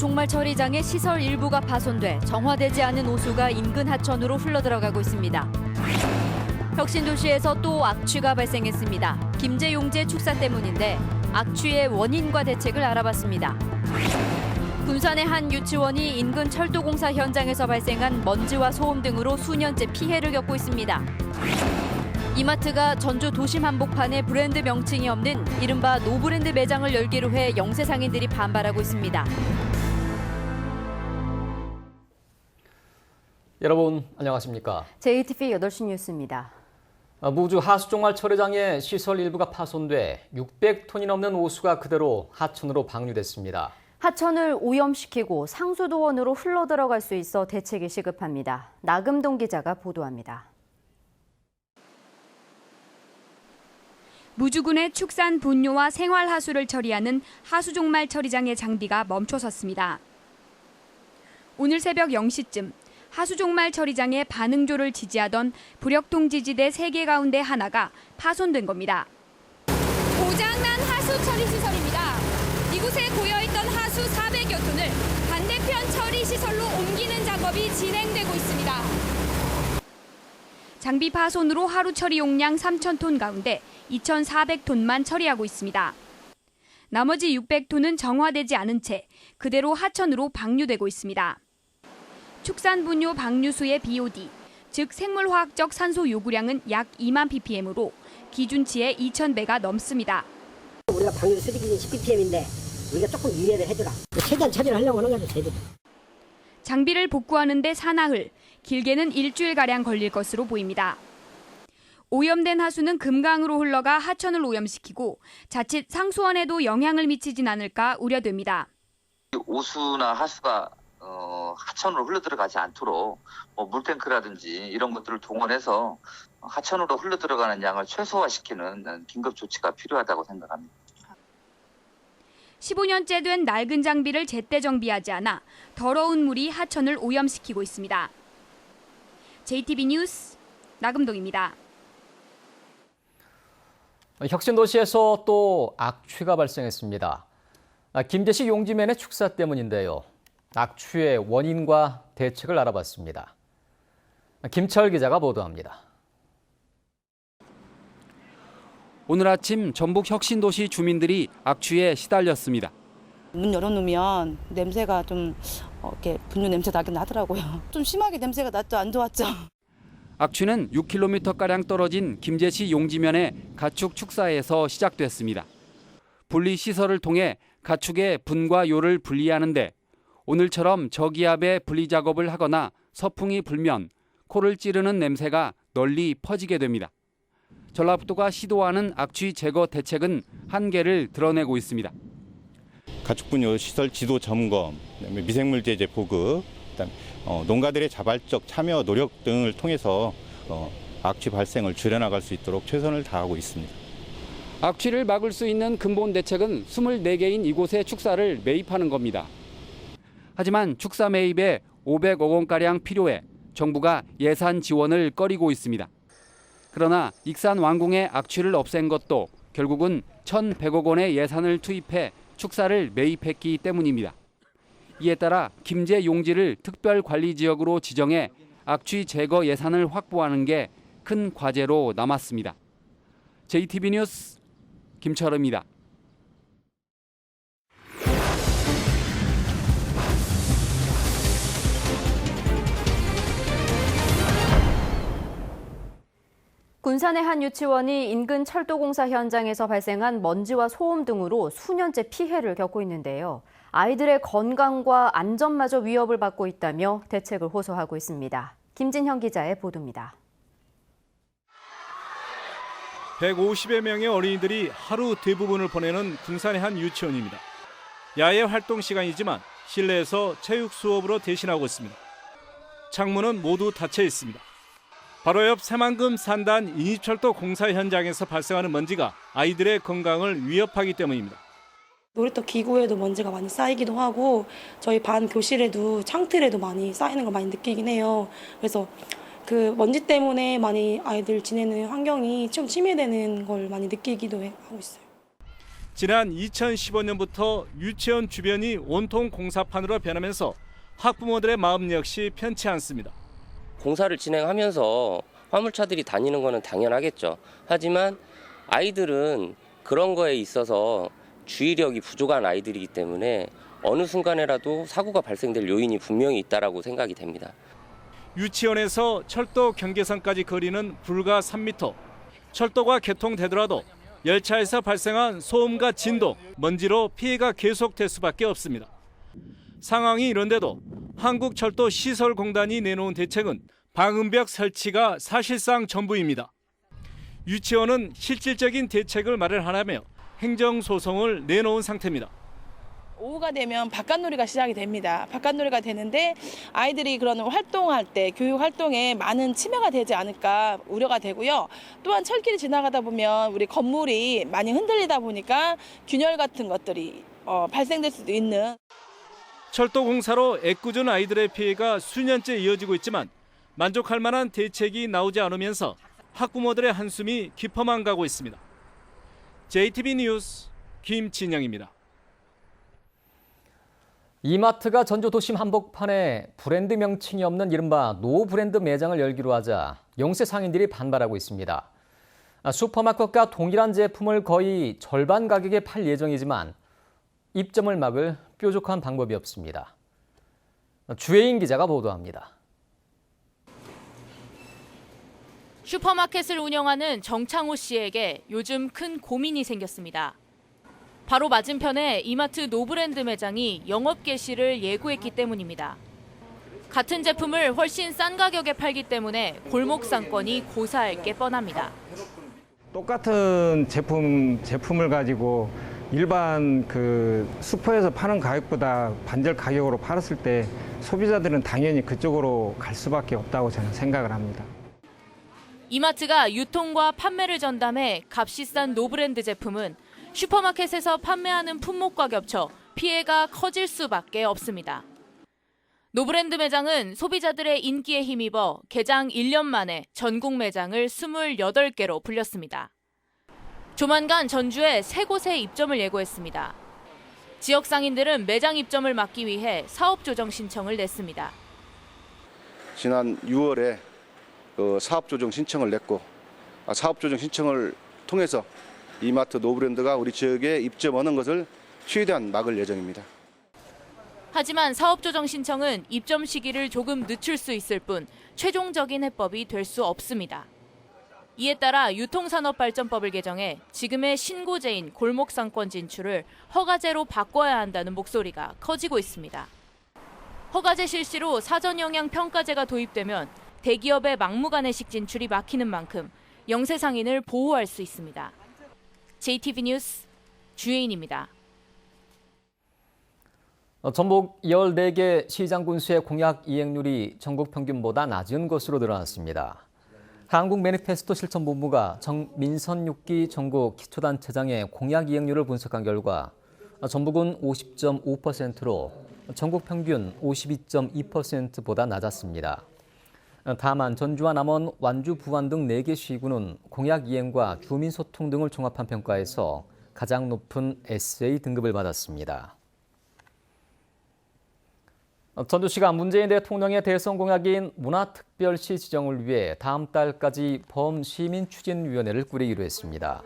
하수종말 처리장의 시설 일부가 파손돼 정화되지 않은 오수가 인근 하천으로 흘러들어가고 있습니다. 혁신도시에서 또 악취가 발생했습니다. 김제용제 축사 때문인데 악취의 원인과 대책을 알아봤습니다. 군산의 한 유치원이 인근 철도공사 현장에서 발생한 먼지와 소음 등으로 수년째 피해를 겪고 있습니다. 이마트가 전주 도심 한복판에 브랜드 명칭이 없는 이른바 노브랜드 매장을 열기로 해 영세상인들이 반발하고 있습니다. 여러분 안녕하십니까? JTV 8시 뉴스입니다. 무주 하수종말 처리장의 시설 일부가 파손돼 600톤이 넘는 오수가 그대로 하천으로 방류됐습니다. 하천을 오염시키고 상수도원으로 흘러들어갈 수 있어 대책이 시급합니다. 나금동 기자가 보도합니다. 무주군의 축산 분뇨와 생활하수를 처리하는 하수종말 처리장의 장비가 멈춰섰습니다. 오늘 새벽 0시쯤 하수종말 처리장의 반응조를 지지하던 부력통 지지대 3개 가운데 하나가 파손된 겁니다. 고장난 하수 처리 시설입니다. 이곳에 고여있던 하수 400여 톤을 반대편 처리 시설로 옮기는 작업이 진행되고 있습니다. 장비 파손으로 하루 처리 용량 3,000톤 가운데 2,400톤만 처리하고 있습니다. 나머지 600톤은 정화되지 않은 채 그대로 하천으로 방류되고 있습니다. 축산분뇨 방류수의 BOD, 즉 생물화학적 산소 요구량은 약 2만 ppm으로 기준치의 2,000배가 넘습니다. 우리가 방류 수리 기준 10ppm인데 우리가 조금 유예를 해주라. 최대한 처리를 하려고 하는 거죠, 저희들. 장비를 복구하는 데 사나흘, 길게는 일주일가량 걸릴 것으로 보입니다. 오염된 하수는 금강으로 흘러가 하천을 오염시키고 자칫 상수원에도 영향을 미치진 않을까 우려됩니다. 오수나 하수가 하천으로 흘러들어가지 않도록 물탱크라든지 이런 것들을 동원해서 하천으로 흘러들어가는 양을 최소화시키는 긴급 조치가 필요하다고 생각합니다. 15년째 된 낡은 장비를 제때 정비하지 않아 더러운 물이 하천을 오염시키고 있습니다. JTB 뉴스 나금동입니다. 혁신도시에서 또 악취가 발생했습니다. 김제시 용지면의 축사 때문인데요. 악취의 원인과 대책을 알아봤습니다. 김철 기자가 보도합니다. 오늘 아침 전북 혁신도시 주민들이 악취에 시달렸습니다. 문 열어놓으면 냄새가 좀 이렇게 분뇨 냄새 나긴 하더라고요. 좀 심하게 냄새가 났죠. 안 좋았죠. 악취는 6km가량 떨어진 김제시 용지면의 가축 축사에서 시작됐습니다. 분리 시설을 통해 가축의 분과 요를 분리하는데 오늘처럼 저기압의 분리 작업을 하거나 서풍이 불면 코를 찌르는 냄새가 널리 퍼지게 됩니다. 전라북도가 시도하는 악취 제거 대책은 한계를 드러내고 있습니다. 가축분뇨 시설 지도 점검, 그다음에 미생물제제 보급, 그다음 농가들의 자발적 참여 노력 등을 통해서 악취 발생을 줄여나갈 수 있도록 최선을 다하고 있습니다. 악취를 막을 수 있는 근본 대책은 24개인 이곳의 축사를 매입하는 겁니다. 하지만 축사 매입에 500억 원가량 필요해 정부가 예산 지원을 꺼리고 있습니다. 그러나 익산 완공의 악취를 없앤 것도 결국은 1,100억 원의 예산을 투입해 축사를 매입했기 때문입니다. 이에 따라 김제 용지를 특별관리지역으로 지정해 악취 제거 예산을 확보하는 게 큰 과제로 남았습니다. JTB 뉴스 김철입니다. 군산의 한 유치원이 인근 철도공사 현장에서 발생한 먼지와 소음 등으로 수년째 피해를 겪고 있는데요. 아이들의 건강과 안전마저 위협을 받고 있다며 대책을 호소하고 있습니다. 김진형 기자의 보도입니다. 150여 명의 어린이들이 하루 대부분을 보내는 군산의 한 유치원입니다. 야외 활동 시간이지만 실내에서 체육 수업으로 대신하고 있습니다. 창문은 모두 닫혀 있습니다. 바로 옆 새만금 산단 인입철도 공사 현장에서 발생하는 먼지가 아이들의 건강을 위협하기 때문입니다. 놀이터 기구에도 먼지가 많이 쌓이기도 하고 저희 반 교실에도 창틀에도 많이 쌓이는 걸 많이 느끼긴 해요. 그래서 그 먼지 때문에 많이 아이들 지내는 환경이 좀 침해되는 걸 많이 느끼기도 하고 있어요. 지난 2015년부터 유치원 주변이 온통 공사판으로 변하면서 학부모들의 마음 역시 편치 않습니다. 공사를 진행하면서 화물차들이 다니는 거는 당연하겠죠. 하지만 아이들은 그런 거에 있어서 주의력이 부족한 아이들이기 때문에 어느 순간에라도 사고가 발생될 요인이 분명히 있다라고 생각이 됩니다. 유치원에서 철도 경계선까지 거리는 불과 3m. 철도가 개통되더라도 열차에서 발생한 소음과 진동, 먼지로 피해가 계속될 수밖에 없습니다. 상황이 이런데도 한국철도시설공단이 내놓은 대책은 방음벽 설치가 사실상 전부입니다. 유치원은 실질적인 대책을 마련하라며 행정소송을 내놓은 상태입니다. 오후가 되면 바깥놀이가 시작이 됩니다. 바깥놀이가 되는데 아이들이 그런 활동할 때 교육 활동에 많은 침해가 되지 않을까 우려가 되고요. 또한 철길이 지나가다 보면 우리 건물이 많이 흔들리다 보니까 균열 같은 것들이 발생될 수도 있는. 철도 공사로 애꿎은 아이들의 피해가 수년째 이어지고 있지만 만족할 만한 대책이 나오지 않으면서 학부모들의 한숨이 깊어만 가고 있습니다. JTB 뉴스 김진영입니다. 이마트가 전주 도심 한복판에 브랜드 명칭이 없는 이른바 노 브랜드 매장을 열기로 하자 영세 상인들이 반발하고 있습니다. 슈퍼마켓과 동일한 제품을 거의 절반 가격에 팔 예정이지만 입점을 막을 뾰족한 방법이 없습니다. 주혜인 기자가 보도합니다. 슈퍼마켓을 운영하는 정창호 씨에게 요즘 큰 고민이 생겼습니다. 바로 맞은편에 이마트 노브랜드 매장이 영업 개시를 예고했기 때문입니다. 같은 제품을 훨씬 싼 가격에 팔기 때문에 골목 상권이 고사할 게 뻔합니다. 똑같은 제품을 가지고 일반 슈퍼에서 파는 가격보다 반절 가격으로 팔았을 때 소비자들은 당연히 그쪽으로 갈 수밖에 없다고 저는 생각을 합니다. 이마트가 유통과 판매를 전담해 값이 싼 노브랜드 제품은 슈퍼마켓에서 판매하는 품목과 겹쳐 피해가 커질 수밖에 없습니다. 노브랜드 매장은 소비자들의 인기에 힘입어 개장 1년 만에 전국 매장을 28개로 불렸습니다. 조만간 전주에 3곳에 입점을 예고했습니다. 지역 상인들은 매장 입점을 막기 위해 사업 조정 신청을 냈습니다. 지난 6월에 사업 조정 신청을 냈고 사업 조정 신청을 통해서 이마트 노브랜드가 우리 지역에 입점하는 것을 최대한 막을 예정입니다. 하지만 사업 조정 신청은 입점 시기를 조금 늦출 수 있을 뿐 최종적인 해법이 될 수 없습니다. 이에 따라 유통산업발전법을 개정해 지금의 신고제인 골목상권 진출을 허가제로 바꿔야 한다는 목소리가 커지고 있습니다. 허가제 실시로 사전영향평가제가 도입되면 대기업의 막무가내식 진출이 막히는 만큼 영세 상인을 보호할 수 있습니다. JTB 뉴스 주혜인입니다. 전북 14개 시장 군수의 공약 이행률이 전국 평균보다 낮은 것으로 드러났습니다. 한국 매니페스토 실천본부가 정민선 6기 전국 기초단체장의 공약 이행률을 분석한 결과 전북은 50.5%로 전국 평균 52.2%보다 낮았습니다. 다만 전주와 남원, 완주, 부안 등 4개 시군은 공약 이행과 주민소통 등을 종합한 평가에서 가장 높은 SA 등급을 받았습니다. 전주시가 문재인 대통령의 대선 공약인 문화특별시 지정을 위해 다음 달까지 범시민추진위원회를 꾸리기로 했습니다.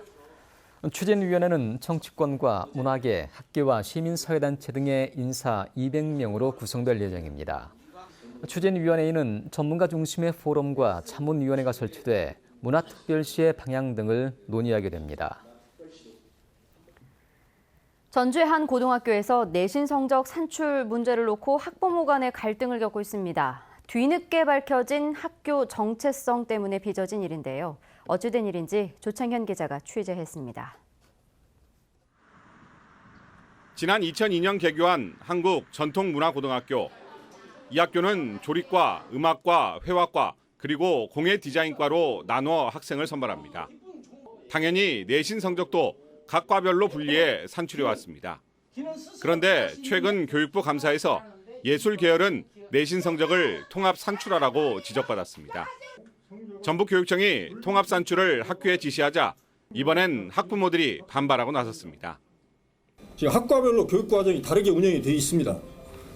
추진위원회는 정치권과 문화계, 학계와 시민사회단체 등의 인사 200명으로 구성될 예정입니다. 추진위원회에는 전문가 중심의 포럼과 자문위원회가 설치돼 문화특별시의 방향 등을 논의하게 됩니다. 전주의 한 고등학교에서 내신 성적 산출 문제를 놓고 학부모 간의 갈등을 겪고 있습니다. 뒤늦게 밝혀진 학교 정체성 때문에 빚어진 일인데요. 어찌된 일인지 조창현 기자가 취재했습니다. 지난 2002년 개교한 한국전통문화고등학교. 이 학교는 조리과, 음악과, 회화과, 그리고 공예 디자인과로 나눠 학생을 선발합니다. 당연히 내신 성적도 각 과별로 분리해 산출해 왔습니다. 그런데 최근 교육부 감사에서 예술 계열은 내신 성적을 통합 산출하라고 지적받았습니다. 전북교육청이 통합 산출을 학교에 지시하자 이번엔 학부모들이 반발하고 나섰습니다. 지금 학과별로 교육과정이 다르게 운영이 되어 있습니다.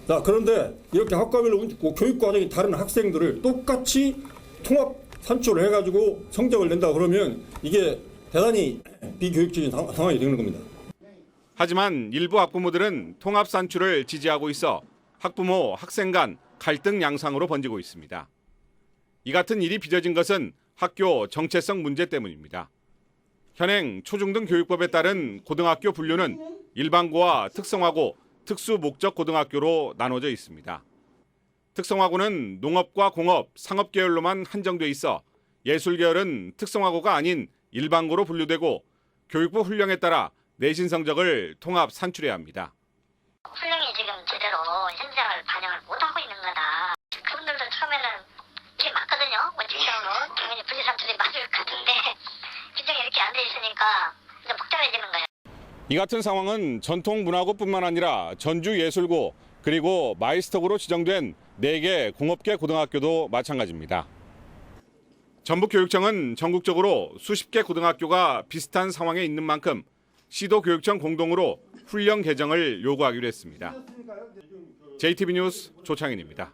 자, 그런데 이렇게 학과별로 교육과정이 다른 학생들을 똑같이 통합 산출을 해가지고 성적을 낸다 그러면 이게 대단히 비교육적인 상황이 되는 겁니다. 하지만 일부 학부모들은 통합 산출을 지지하고 있어 학부모, 학생 간 갈등 양상으로 번지고 있습니다. 이 같은 일이 빚어진 것은 학교 정체성 문제 때문입니다. 현행 초중등 교육법에 따른 고등학교 분류는 일반고와 특성화고, 특수 목적 고등학교로 나눠져 있습니다. 특성화고는 농업과 공업, 상업 계열로만 한정돼 있어 예술 계열은 특성화고가 아닌 일반고로 분류되고 교육부 훈령에 따라 내신 성적을 통합 산출해야 합니다. 훈령이 지금 제대로 현장을 반영을 못하고 있는 거다. 그분들도 처음에는 이게 맞거든요. 원칙적으로 당연히 분리 산출이 맞을 것 같은데 규정이 이렇게 안 돼 있으니까 좀 복잡해지는 거예요. 이 같은 상황은 전통 문화고뿐만 아니라 전주 예술고 그리고 마이스터고로 지정된 4개 공업계 고등학교도 마찬가지입니다. 전북교육청은 전국적으로 수십 개 고등학교가 비슷한 상황에 있는 만큼 시도교육청 공동으로 훈령 개정을 요구하기로 했습니다. JTB 뉴스 조창인입니다.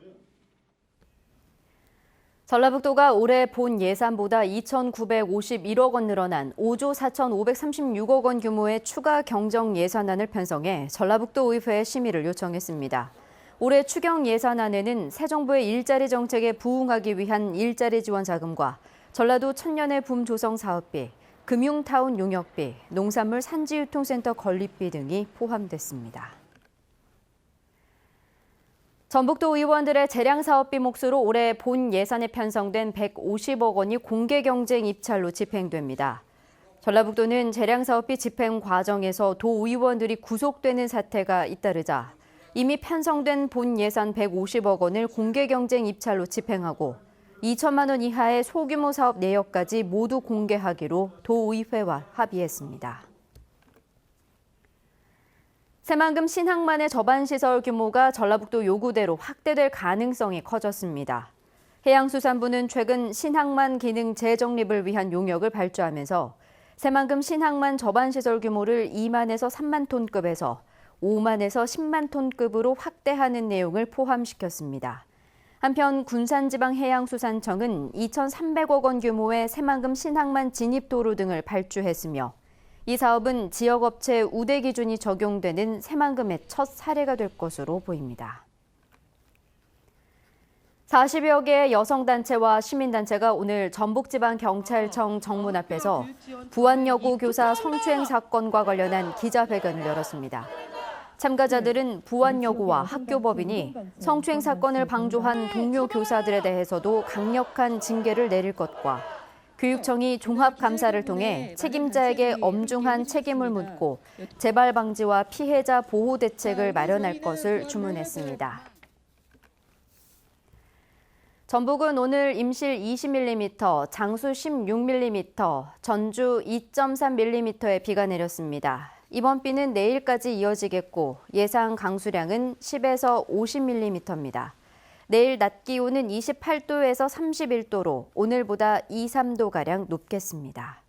전라북도가 올해 본 예산보다 2,951억 원 늘어난 5조 4,536억 원 규모의 추가 경정 예산안을 편성해 전라북도 의회에 심의를 요청했습니다. 올해 추경 예산안에는 새 정부의 일자리 정책에 부응하기 위한 일자리 지원 자금과 전라도 천년의 붐 조성 사업비, 금융타운 용역비, 농산물 산지유통센터 건립비 등이 포함됐습니다. 전북도 의원들의 재량 사업비 몫으로 올해 본 예산에 편성된 150억 원이 공개 경쟁 입찰로 집행됩니다. 전라북도는 재량 사업비 집행 과정에서 도 의원들이 구속되는 사태가 잇따르자 이미 편성된 본 예산 150억 원을 공개 경쟁 입찰로 집행하고 2천만 원 이하의 소규모 사업 내역까지 모두 공개하기로 도의회와 합의했습니다. 새만금 신항만의 접안시설 규모가 전라북도 요구대로 확대될 가능성이 커졌습니다. 해양수산부는 최근 신항만 기능 재정립을 위한 용역을 발주하면서 새만금 신항만 접안시설 규모를 2만에서 3만 톤급에서 5만에서 10만 톤급으로 확대하는 내용을 포함시켰습니다. 한편 군산지방해양수산청은 2,300억 원 규모의 새만금 신항만 진입도로 등을 발주했으며 이 사업은 지역업체 우대 기준이 적용되는 새만금의 첫 사례가 될 것으로 보입니다. 40여 개의 여성단체와 시민단체가 오늘 전북지방경찰청 정문 앞에서 부안여고 교사 성추행 사건과 관련한 기자회견을 열었습니다. 참가자들은 부안여고와 학교법인이 성추행 사건을 방조한 동료 교사들에 대해서도 강력한 징계를 내릴 것과 교육청이 종합감사를 통해 책임자에게 엄중한 책임을 묻고 재발 방지와 피해자 보호 대책을 마련할 것을 주문했습니다. 전북은 오늘 임실 20mm, 장수 16mm, 전주 2.3mm의 비가 내렸습니다. 이번 비는 내일까지 이어지겠고 예상 강수량은 10에서 50mm입니다. 내일 낮 기온은 28도에서 31도로 오늘보다 2, 3도가량 높겠습니다.